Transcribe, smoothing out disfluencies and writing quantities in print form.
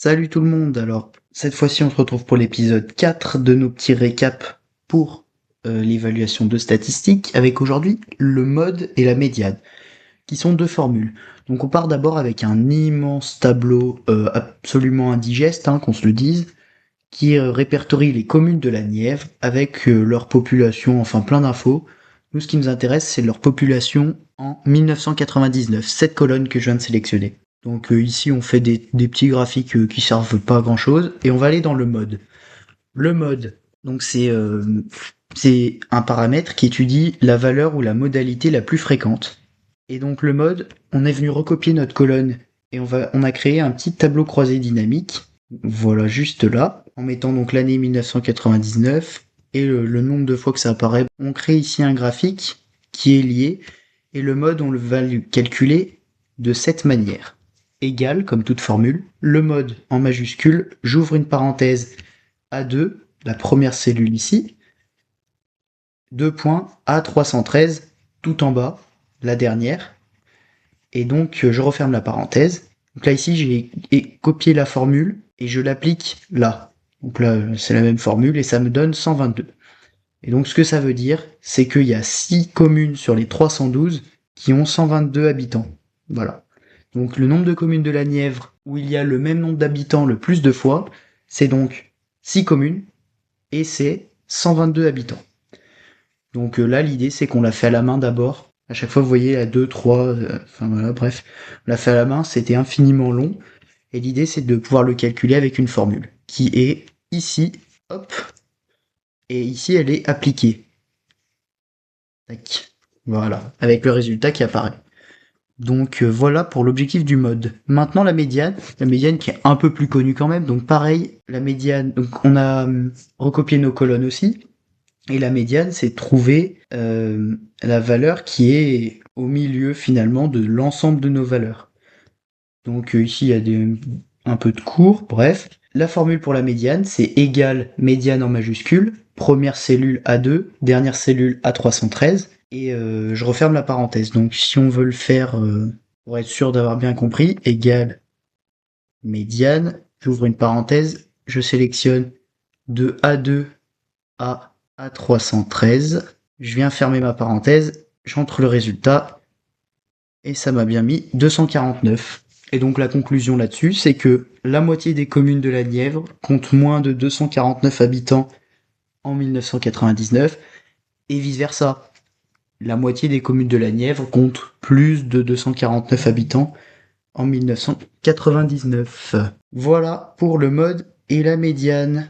Salut tout le monde, alors cette fois-ci on se retrouve pour l'épisode 4 de nos petits récaps pour l'évaluation de statistiques avec aujourd'hui le mode et la médiane qui sont deux formules. Donc on part d'abord avec un immense tableau absolument indigeste, qu'on se le dise, qui répertorie les communes de la Nièvre avec leur population, enfin plein d'infos. Nous ce qui nous intéresse c'est leur population en 1999, cette colonne que je viens de sélectionner. Donc ici on fait des petits graphiques qui servent pas à grand chose et on va aller dans le mode. Le mode, donc c'est un paramètre qui étudie la valeur ou la modalité la plus fréquente. Et donc le mode, on est venu recopier notre colonne et on a créé un petit tableau croisé dynamique. Voilà, juste là, en mettant donc l'année 1999 et le nombre de fois que ça apparaît. On crée ici un graphique qui est lié et le mode on va le calculer de cette manière. Égal, comme toute formule, le mode en majuscule, j'ouvre une parenthèse A2, la première cellule ici, 2 points A313, tout en bas, la dernière, et donc je referme la parenthèse. Donc là ici j'ai copié la formule et je l'applique là. Donc là c'est la même formule et ça me donne 122. Et donc ce que ça veut dire, c'est qu'il y a 6 communes sur les 312 qui ont 122 habitants. Voilà. Donc le nombre de communes de la Nièvre où il y a le même nombre d'habitants le plus de fois, c'est donc 6 communes et c'est 122 habitants. Donc là l'idée c'est qu'on l'a fait à la main d'abord. À chaque fois vous voyez à 2, 3, enfin voilà, bref. On l'a fait à la main, c'était infiniment long. Et l'idée c'est de pouvoir le calculer avec une formule qui est ici, hop, et ici elle est appliquée. Tac. Voilà, avec le résultat qui apparaît. Donc voilà pour l'objectif du mode. Maintenant la médiane qui est un peu plus connue quand même, donc pareil, la médiane, donc on a recopié nos colonnes aussi, et la médiane c'est trouver la valeur qui est au milieu finalement de l'ensemble de nos valeurs. Donc ici il y a un peu de cours, bref. La formule pour la médiane c'est égal médiane en majuscule, première cellule A2, dernière cellule A313, et je referme la parenthèse. Donc si on veut le faire pour être sûr d'avoir bien compris, égal médiane, j'ouvre une parenthèse, je sélectionne de A2 à A313, je viens fermer ma parenthèse, j'entre le résultat, et ça m'a bien mis 249. Et donc la conclusion là-dessus, c'est que la moitié des communes de la Nièvre comptent moins de 249 habitants en 1999, et vice-versa. La moitié des communes de la Nièvre comptent plus de 249 habitants en 1999. Voilà pour le mode et la médiane.